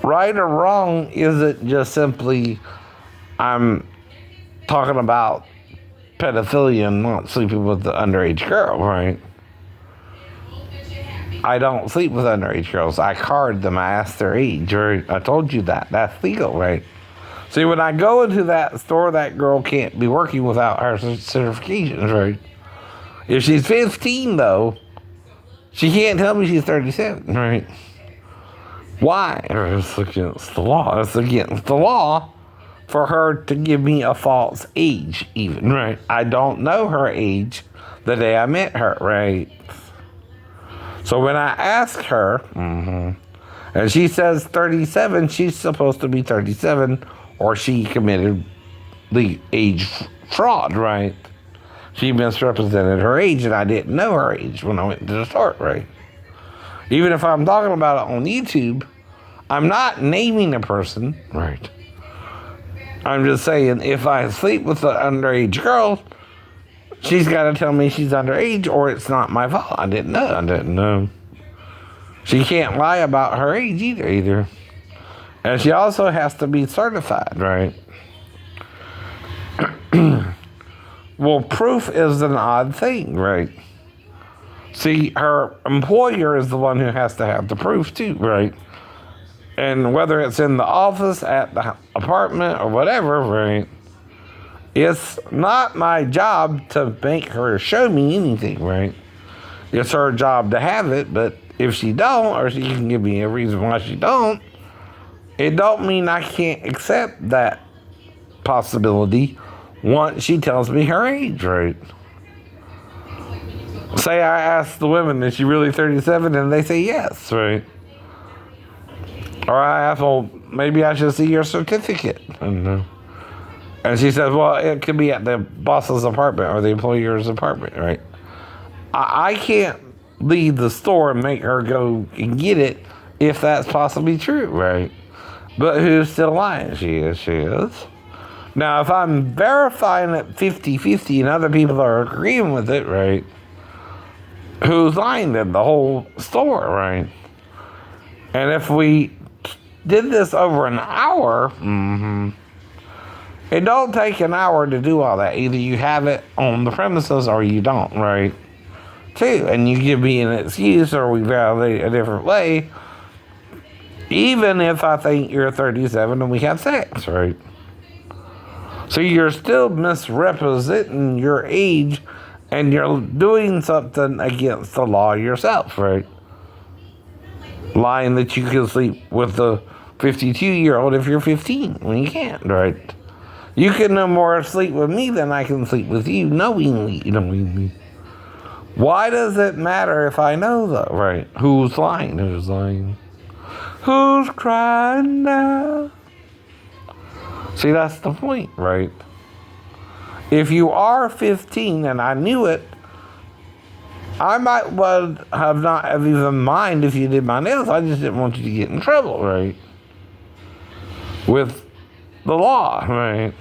Right or wrong isn't just simply I'm talking about pedophilia and not sleeping with the underage girl, right? I don't sleep with underage girls. I card them. I ask their age. Or I told you that. That's legal, right? See, when I go into that store, that girl can't be working without her certifications, right? If she's 15, though, she can't tell me she's 37, right? Why? It's against the law. It's against the law for her to give me a false age, even, right? I don't know her age the day I met her, right? So when I ask her, and she says 37, she's supposed to be 37, or she committed the age fraud, right? She misrepresented her age, and I didn't know her age when I went to the store, right? Even if I'm talking about it on YouTube, I'm not naming a person, right? I'm just saying if I sleep with an underage girl, she's got to tell me she's underage, or it's not my fault. I didn't know. She can't lie about her age either. And she also has to be certified, right? Well, proof is an odd thing, right? See, her employer is the one who has to have the proof too, right? And whether it's in the office, at the apartment, or whatever, right? It's not my job to make her show me anything, right? It's her job to have it, but if she don't, or she can give me a reason why she don't, it don't mean I can't accept that possibility once she tells me her age, right? Say I ask the women, is she really 37? And they say yes, right? Or I ask, well, maybe I should see your certificate. And she says, well, it could be at the boss's apartment or the employer's apartment, right? I can't leave the store and make her go and get it if that's possibly true, right? But who's still lying? She is. Now, if I'm verifying it 50-50 and other people are agreeing with it, right? Who's lying then? The whole store, right? And if we did this over an hour, it don't take an hour to do all that. Either you have it on the premises or you don't, right? Too. And you give me an excuse or we validate a different way, even if I think you're 37 and we have sex, right? So you're still misrepresenting your age and you're doing something against the law yourself, right? Lying that you can sleep with the 52-year-old if you're 15 when you can't, right? You can no more sleep with me than I can sleep with you knowingly. Why does it matter if I know, though, right? Who's lying? Who's crying now? See, that's the point, right? If you are 15 and I knew it, I might would have not have even mind if you did my nails. I just didn't want you to get in trouble, right? With the law, right?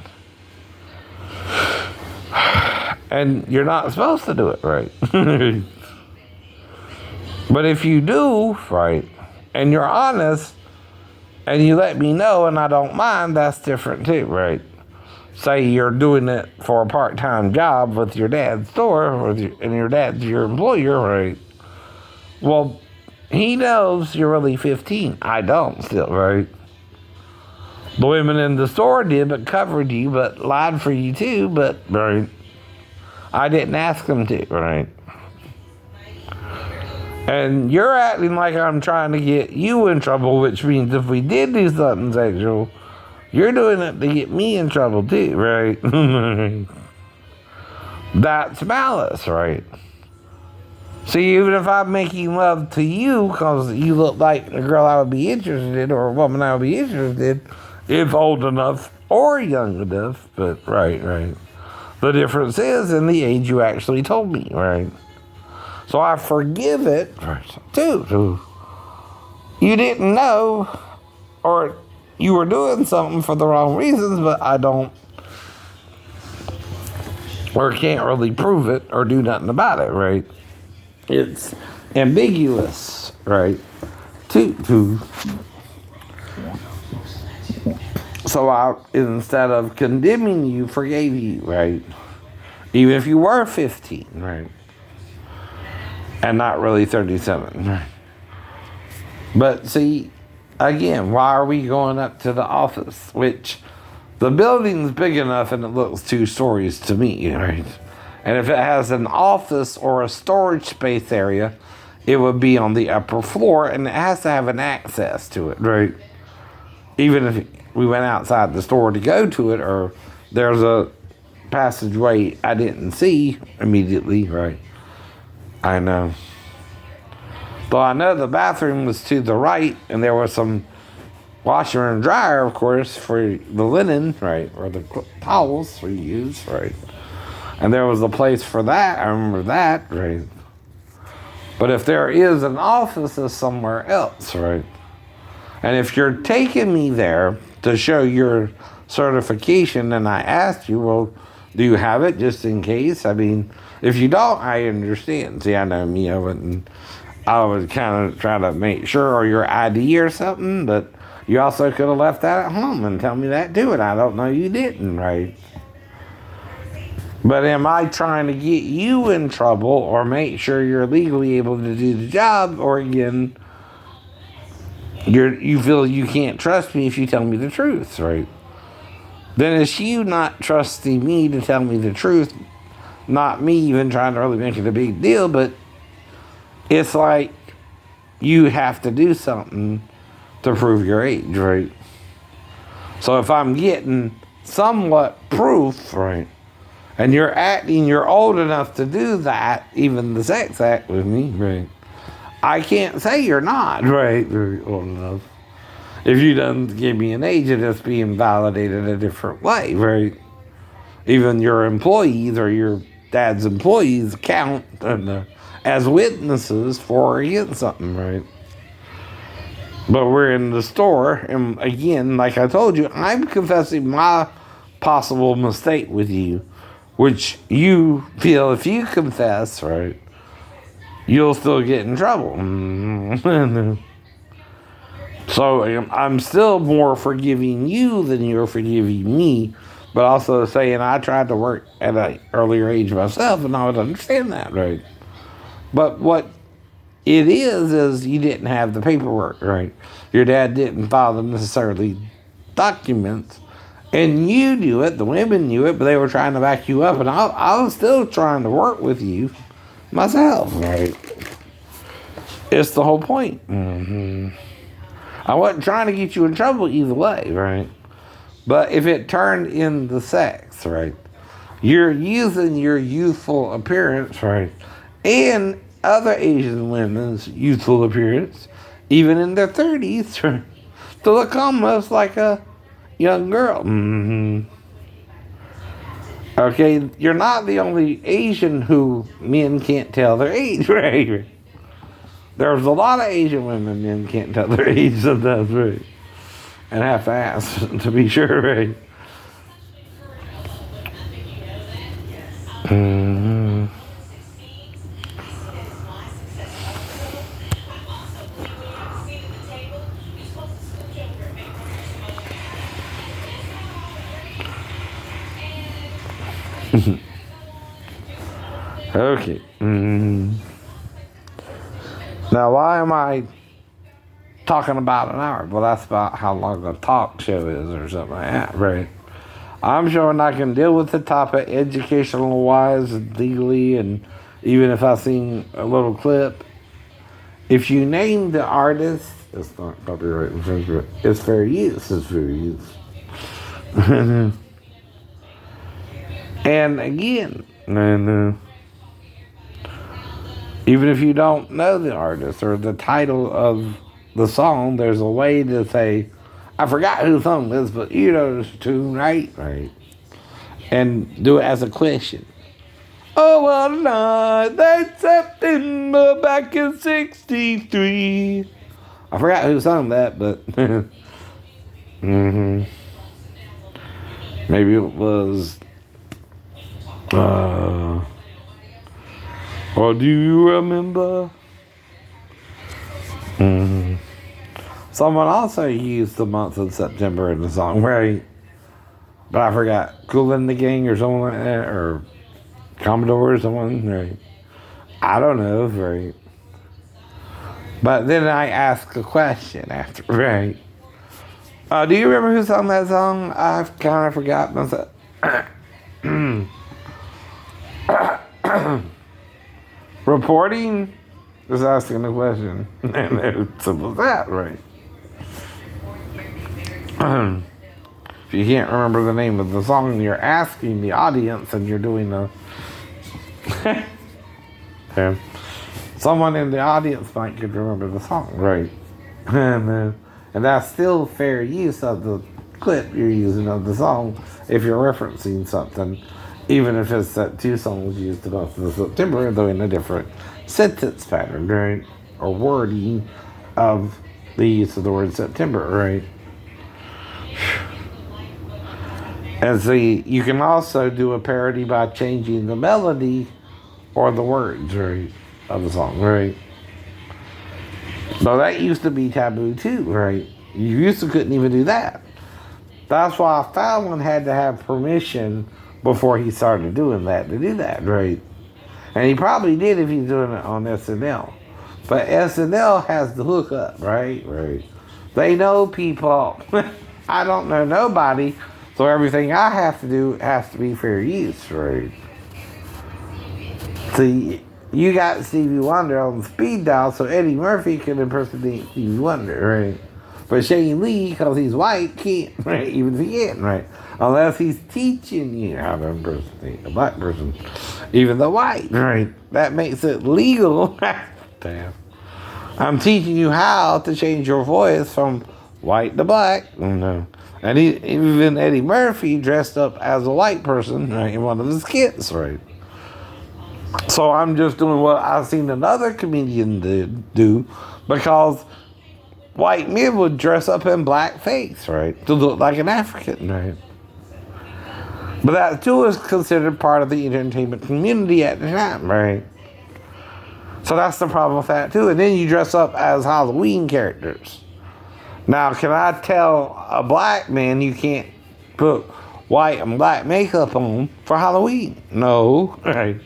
And you're not supposed to do it, right? But if you do, right, and you're honest, and you let me know and I don't mind, that's different too, right? Say you're doing it for a part-time job with your dad's store, and your dad's your employer, right? Well, he knows you're really 15. I don't still, right? The women in the store did, but covered you, but lied for you too, but, right? I didn't ask them to, right? And you're acting like I'm trying to get you in trouble, which means if we did do something sexual, you're doing it to get me in trouble too, right? That's malice, right? See, even if I'm making love to you because you look like a girl I would be interested in or a woman I would be interested in, if old enough or young enough, but right. The difference is in the age you actually told me, right? So I forgive it, too. You didn't know, or you were doing something for the wrong reasons, but I don't, or can't really prove it or do nothing about it, right? It's ambiguous, right? So I, instead of condemning you, forgave you, right? Even if you were 15, right? And not really 37, right? But see, again, why are we going up to the office? Which the building's big enough and it looks 2 stories to me, right? And if it has an office or a storage space area, it would be on the upper floor and it has to have an access to it, right? Even if we went outside the store to go to it, or there's a passageway I didn't see immediately, right? I know. Though I know the bathroom was to the right, and there was some washer and dryer, of course, for the linen, right? Or the towels we use, right? And there was a place for that. I remember that, right? But if there is an office, it's somewhere else, right? And if you're taking me there to show your certification, and I asked you, well, do you have it just in case? I mean, if you don't, I understand. See, I know me, I would kind of try to make sure, or your ID or something, but you also could have left that at home and tell me that too, and I don't know you didn't, right? But am I trying to get you in trouble or make sure you're legally able to do the job, or again, you feel you can't trust me if you tell me the truth, right? Then it's you not trusting me to tell me the truth, not me even trying to really make it a big deal, but it's like you have to do something to prove your age, right? So if I'm getting somewhat proof, right, and you're acting you're old enough to do that, even the sex act with me, right, I can't say you're not, right, very old enough. If you don't give me an age, it's being validated a different way, right? Even your employees or your dad's employees count as witnesses for or against something, right? But we're in the store, and again, like I told you, I'm confessing my possible mistake with you, which you feel if you confess, right, you'll still get in trouble. So I'm still more forgiving you than you're forgiving me, but also saying I tried to work at an earlier age myself, and I would understand that, right? But what it is you didn't have the paperwork, right? Your dad didn't file the necessarily documents, and you knew it, the women knew it, but they were trying to back you up, and I was still trying to work with you myself, right? It's the whole point. I wasn't trying to get you in trouble either way, right? But if it turned into sex, right, you're using your youthful appearance, right, and other Asian women's youthful appearance, even in their 30s, right, to look almost like a young girl. Okay, you're not the only Asian who men can't tell their age, right? There's a lot of Asian women men can't tell their age sometimes, right? And have to ask to be sure, right? Mm-hmm. Okay. Mm-hmm. Now, why am I talking about an hour? Well, that's about how long a talk show is or something like that, right? I'm sure I can deal with the topic educational wise and legally, and even if I've seen a little clip. If you name the artist, it's not copyright infringement. It's fair use. It's fair use. And again, even if you don't know the artist or the title of the song, there's a way to say, I forgot who sung this, but you know this tune, right? Right. And do it as a question. Oh, what a night, that September back in 63. I forgot who sung that, but mm-hmm. Maybe it was or do you remember? Mm-hmm. Someone also used the month of September in the song, right? But I forgot. Kool and the Gang or someone like that, or Commodore or someone, right? I don't know, right? But then I ask a question after, right? Do you remember who sung that song? I've kind of forgotten myself. Reporting is asking a question. And it's simple as that, right? If you can't remember the name of the song, you're asking the audience and you're doing a... Okay. Someone in the audience might could remember the song, right? And that's still fair use of the clip you're using of the song if you're referencing something, even if it's that two songs used the month of September, though in a different sentence pattern, right? Or wording of the use of the word September, right? And see, you can also do a parody by changing the melody or the words, right, of the song, right? So that used to be taboo too, right? You used to couldn't even do that. That's why Fallon had to have permission before he started doing that to do that, right? And he probably did if he's doing it on SNL. But SNL has the hookup, right? Right. They know people. I don't know nobody, so everything I have to do has to be fair use, right? See, you got Stevie Wonder on speed dial, so Eddie Murphy can impersonate Stevie Wonder, right? But Shane Lee, because he's white, can't, right? Even if he can, right? Unless he's teaching you how to impersonate a black person, even the white, right? That makes it legal. Damn. I'm teaching you how to change your voice from white to black. No. And even Eddie Murphy dressed up as a white person, right, in one of his skits, right? So I'm just doing what I've seen another comedian do, because white men would dress up in blackface, right, to look like an African, right? But that too is considered part of the entertainment community at the time, right? So that's the problem with that too. And then you dress up as Halloween characters. Now, can I tell a black man you can't put white and black makeup on for Halloween? No, right?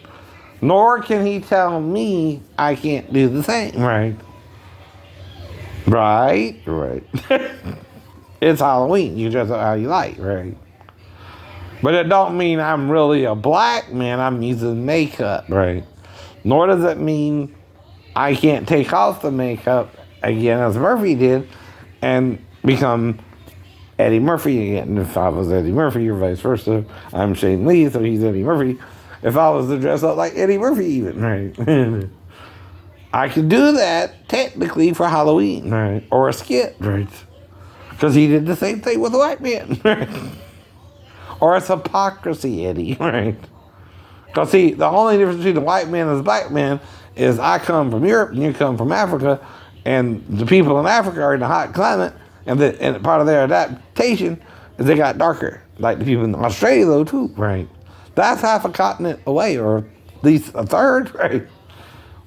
Nor can he tell me I can't do the same, right? Right? Right. It's Halloween. You dress up how you like, right? But it don't mean I'm really a black man. I'm using makeup, right? Nor does it mean I can't take off the makeup again, as Murphy did, and become Eddie Murphy again. If I was Eddie Murphy or vice versa, I'm Shane Lee, so he's Eddie Murphy. If I was to dress up like Eddie Murphy even, right? I could do that technically for Halloween, right? Or a skit, right? Because he did the same thing with a white man, right? Or it's hypocrisy, Eddie, right? Because, see, the only difference between the white man and the black man is I come from Europe and you come from Africa, and the people in Africa are in a hot climate, and part of their adaptation is they got darker. Like the people in Australia, though, too, right? That's half a continent away, or at least a third, right?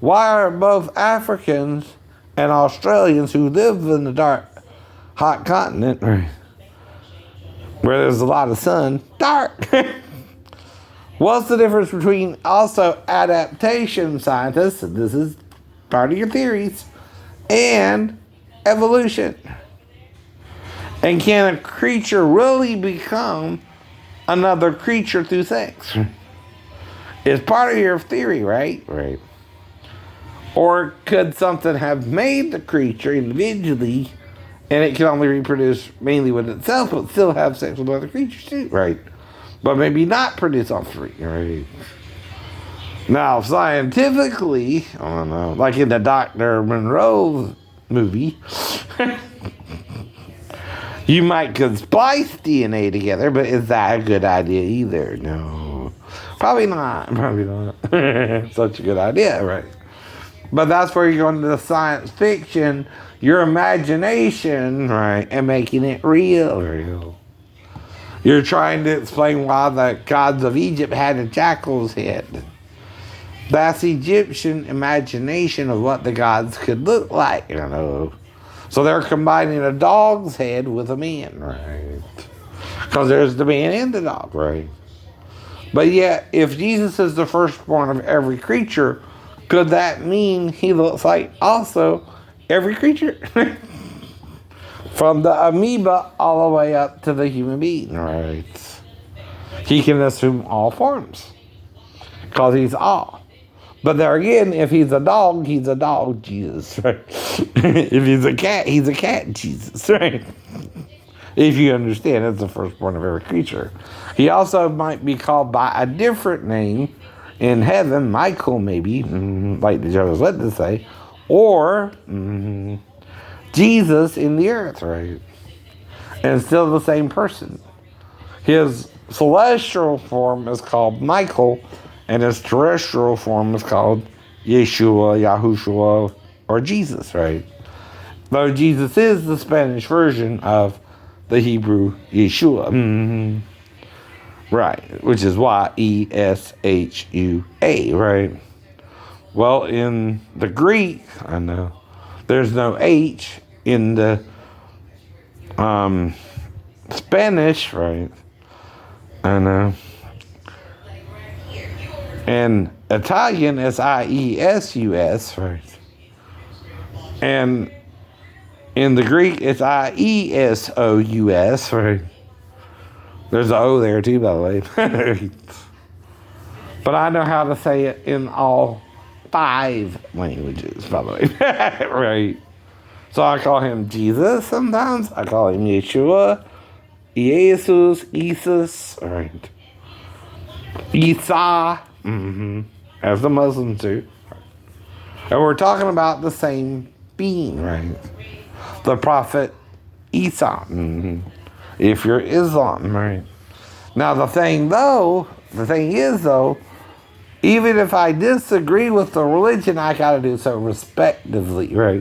Why are both Africans and Australians who live in the dark, hot continent, right, where there's a lot of sun, dark? What's the difference between also adaptation scientists, and this is part of your theories, and evolution? And can a creature really become another creature through sex? It's part of your theory, right? Right. Or could something have made the creature individually, and it can only reproduce mainly with itself, but still have sex with other creatures too, right? But maybe not produce all three, right? Now, scientifically, I don't know, like in the Dr. Monroe movie, you might could splice DNA together, but is that a good idea either? No. Probably not. Probably not. Such a good idea, right? But that's where you go into the science fiction, your imagination, right, and making it real. You're trying to explain why the gods of Egypt had a jackal's head. That's Egyptian imagination of what the gods could look like, you know. So they're combining a dog's head with a man, right? Because there's the man and the dog, right? But yet, if Jesus is the firstborn of every creature, could that mean he looks like also every creature? From the amoeba all the way up to the human being, right? He can assume all forms because he's all. But there again, if he's a dog, Jesus, right? If he's a cat, Jesus, right? If you understand, it's the firstborn of every creature. He also might be called by a different name in heaven, Michael maybe, like the Jehovah's Witnesses say, or Jesus in the earth, right? And still the same person. His celestial form is called Michael, and his terrestrial form is called Yeshua, Yahushua, or Jesus, right? Though Jesus is the Spanish version of the Hebrew Yeshua. Right, which is Y-E-S-H-U-A, right? Well, in the Greek, I know, there's no H in the Spanish, right? I know. And Italian is I-E-S-U-S, right? And in the Greek, it's I-E-S-O-U-S, right? There's an O there too, by the way. But I know how to say it in all 5 languages, by the way. Right? So I call him Jesus sometimes. I call him Yeshua, Jesus, Isus, right? Isa, as the Muslims do. And we're talking about the same being, right? The Prophet Isa, if you're Islam, right? Now the thing is, even if I disagree with the religion, I gotta do so respectively, right?